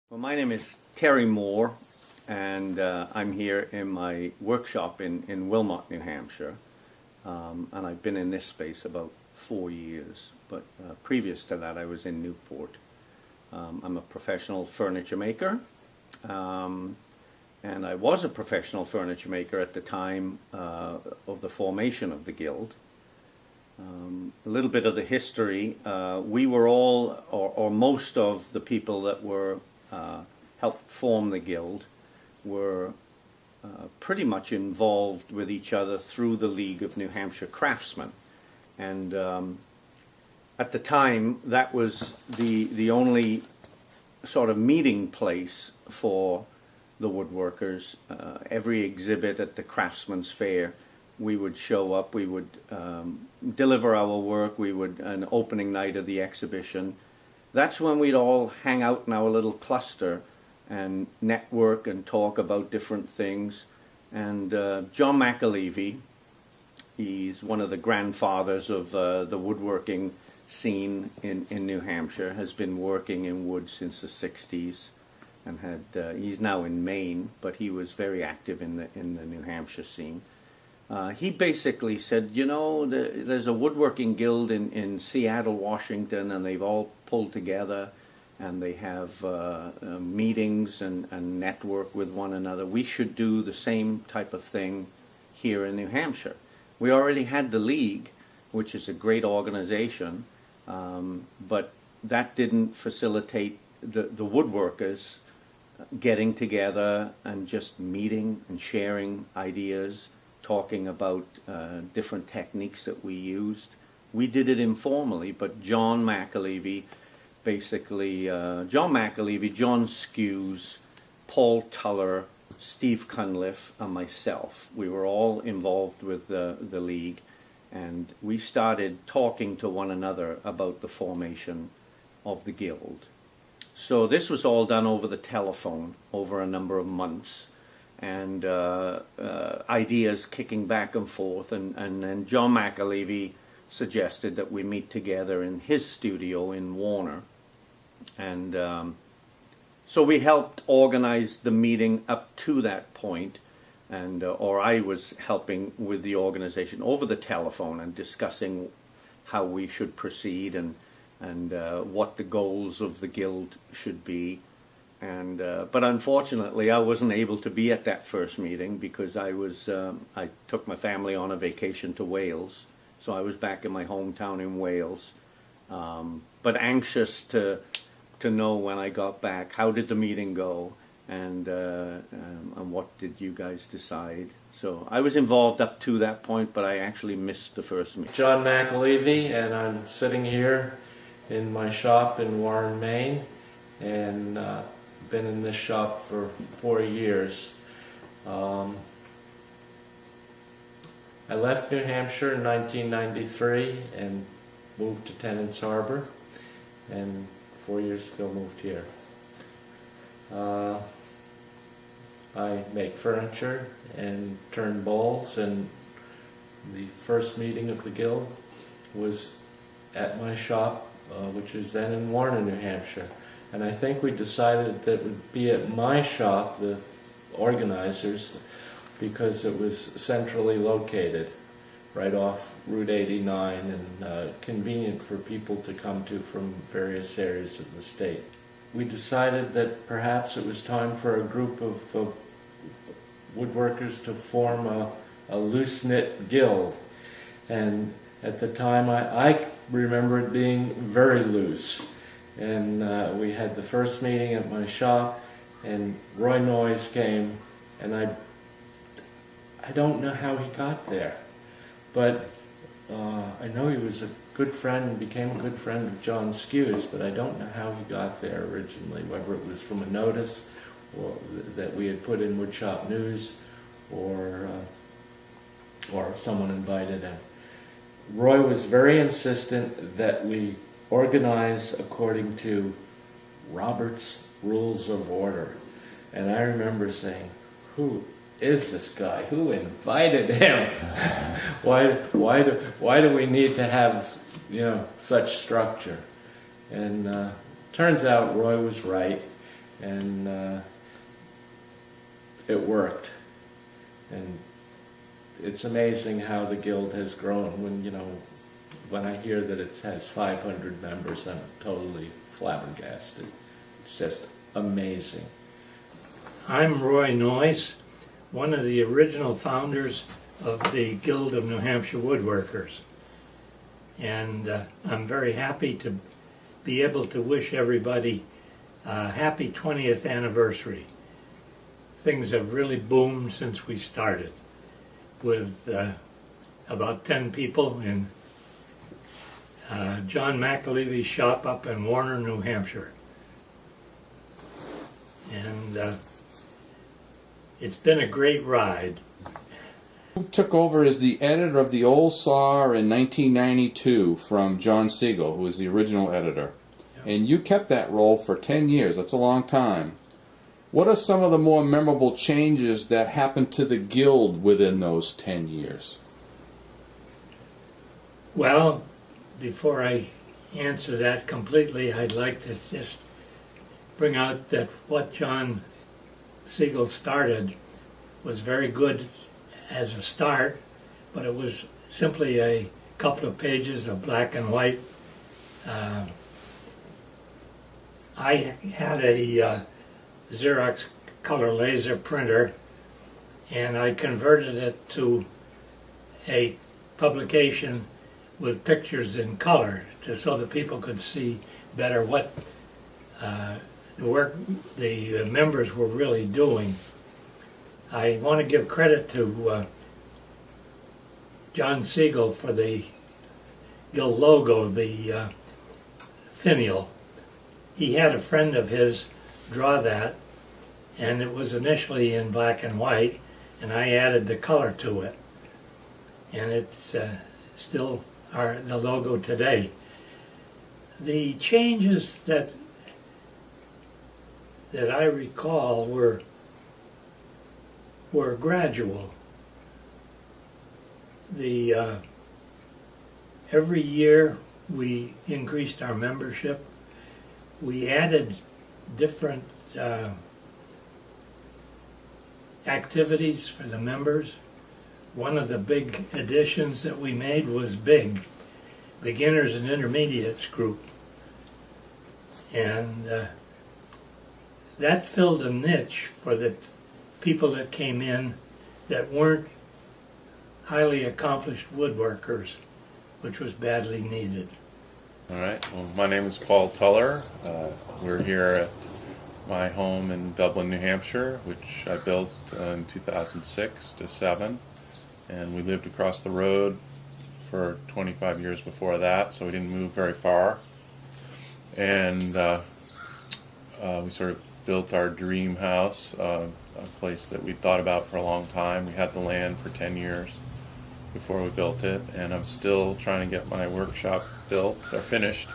Well, my name is Terry Moore, and I'm here in my workshop in Wilmot, New Hampshire. And I've been in this space about 4 years, but previous to that I was in Newport. I'm a professional furniture maker, and I was a professional furniture maker at the time of the formation of the Guild. A little bit of the history. We were all, or most of the people that were helped form the Guild were pretty much involved with each other through the League of New Hampshire Craftsmen. And at the time, that was the only sort of meeting place for the woodworkers. Every exhibit at the Craftsman's Fair, we would show up, we would deliver our work, an opening night of the exhibition. That's when we'd all hang out in our little cluster and network and talk about different things. And John McAlevey, he's one of the grandfathers of the woodworking scene in New Hampshire, has been working in wood since the 60s, and he's now in Maine, but he was very active in the New Hampshire scene. He basically said, you know, there's a woodworking guild in Seattle, Washington, and they've all pulled together, and they have meetings and network with one another. We should do the same type of thing here in New Hampshire. We already had the League, which is a great organization, but that didn't facilitate the woodworkers getting together and just meeting and sharing ideas, talking about different techniques that we used. We did it informally, but John McAlevey, John Skews, Paul Tuller, Steve Cunliffe, and myself, we were all involved with the League, and we started talking to one another about the formation of the Guild. So this was all done over the telephone over a number of months, and ideas kicking back and forth, and then John McAlevey suggested that we meet together in his studio in Warner, and so we helped organize the meeting up to that point, and or I was helping with the organization over the telephone and discussing how we should proceed and what the goals of the Guild should be. And but unfortunately, I wasn't able to be at that first meeting because I took my family on a vacation to Wales, so I was back in my hometown in Wales, but anxious to know when I got back, how did the meeting go, and what did you guys decide. So I was involved up to that point, but I actually missed the first meeting. John McAlevey, and I'm sitting here in my shop in Warren, Maine, and been in this shop for 4 years. I left New Hampshire in 1993 and moved to Tennant's Harbor, and 4 years ago moved here. I make furniture and turn bowls, and the first meeting of the Guild was at my shop, which was then in Warren, New Hampshire. And I think we decided that it would be at my shop, the organizers, because it was centrally located right off Route 89 and convenient for people to come to from various areas of the state. We decided that perhaps it was time for a group of woodworkers to form a loose-knit guild. And at the time I remember it being very loose. And we had the first meeting at my shop, and Roy Noyes came, and I don't know how he got there, but I know he was a good friend and became a good friend of John Skews, but I don't know how he got there originally, whether it was from a notice or that we had put in Woodshop News, or someone invited him. Roy was very insistent that we organize according to Robert's Rules of Order. And I remember saying, who is this guy? Who invited him? Why do we need to have, such structure? And turns out Roy was right, and it worked. And it's amazing how the guild has grown. When I hear that it has 500 members, I'm totally flabbergasted. It's just amazing. I'm Roy Noyes, one of the original founders of the Guild of New Hampshire Woodworkers. And I'm very happy to be able to wish everybody a happy 20th anniversary. Things have really boomed since we started, with about 10 people in John McAlevey's shop up in Warner, New Hampshire. And it's been a great ride. You took over as the editor of the Old Saw in 1992 from John Siegel, who was the original editor. Yeah. And you kept that role for 10 years. That's a long time. What are some of the more memorable changes that happened to the Guild within those 10 years? Well, before I answer that completely, I'd like to just bring out that what John Siegel started was very good as a start, but it was simply a couple of pages of black and white. I had a Xerox color laser printer, and I converted it to a publication with pictures in color so that people could see better what the work the members were really doing. I want to give credit to John Siegel for the Guild logo, the finial. He had a friend of his draw that, and it was initially in black and white, and I added the color to it, and it's still the logo today. The changes that I recall were gradual. Every year we increased our membership. We added different activities for the members. One of the big additions that we made was Beginners and Intermediates group. And that filled a niche for the people that came in that weren't highly accomplished woodworkers, which was badly needed. All right. Well, my name is Paul Tuller. We're here at my home in Dublin, New Hampshire, which I built in 2006 to 7, and we lived across the road for 25 years before that, so we didn't move very far. And we sort of built our dream house, a place that we'd thought about for a long time. We had the land for 10 years before we built it, and I'm still trying to get my workshop built or finished.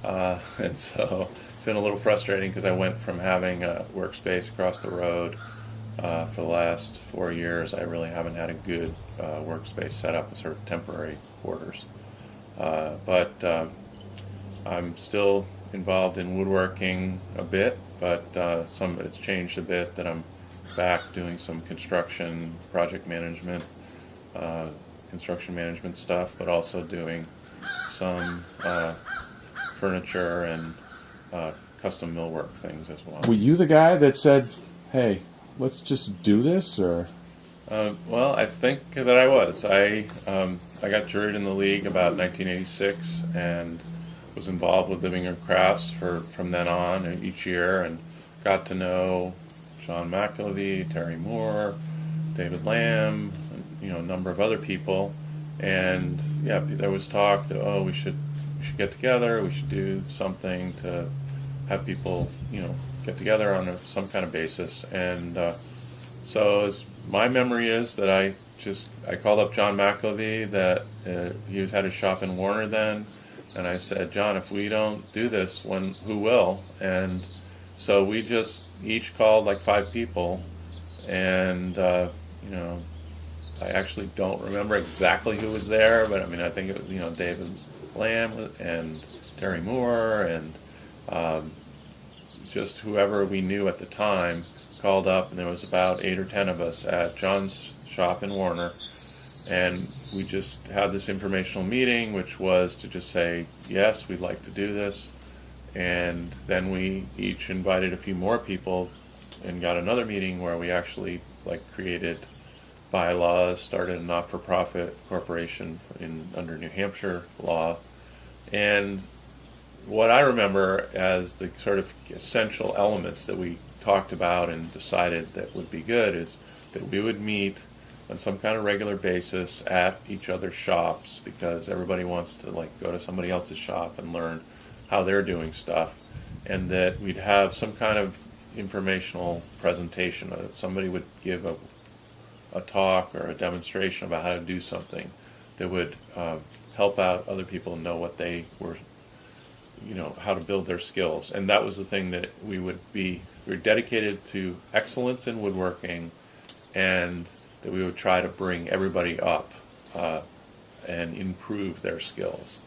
And so it's been a little frustrating because I went from having a workspace across the road for the last 4 years. I really haven't had a good workspace set up as sort of temporary quarters. But I'm still involved in woodworking a bit, but it's changed a bit that I'm back doing some construction, project management, construction management stuff, but also doing some furniture and custom millwork things as well. Were you the guy that said, hey, let's just do this, or? Well, I think that I was. I got juried in the league about 1986 and was involved with Living Room Crafts from then on each year, and got to know John McAlevey, Terry Moore, David Lamb, a number of other people. And yeah, there was talk that we should get together. We should do something to have people get together on some kind of basis. And so as my memory is that I called up John McAlevey, that he had his shop in Warner then, and I said, John, if we don't do this, who will? And so we just each called like 5 people, and I actually don't remember exactly who was there, but I mean I think it was David Lamb and Terry Moore and just whoever we knew at the time called up, and there was about 8 or 10 of us at John's shop in Warner, and we just had this informational meeting, which was to just say, yes, we'd like to do this. And then we each invited a few more people and got another meeting where we actually created bylaws, started a not-for-profit corporation under New Hampshire law. And what I remember as the sort of essential elements that we talked about and decided that would be good is that we would meet on some kind of regular basis at each other's shops, because everybody wants to go to somebody else's shop and learn how they're doing stuff, and that we'd have some kind of informational presentation. Somebody would give a talk or a demonstration about how to do something that would help out other people know what they were, how to build their skills. And that was the thing that we were dedicated to excellence in woodworking, and that we would try to bring everybody up and improve their skills.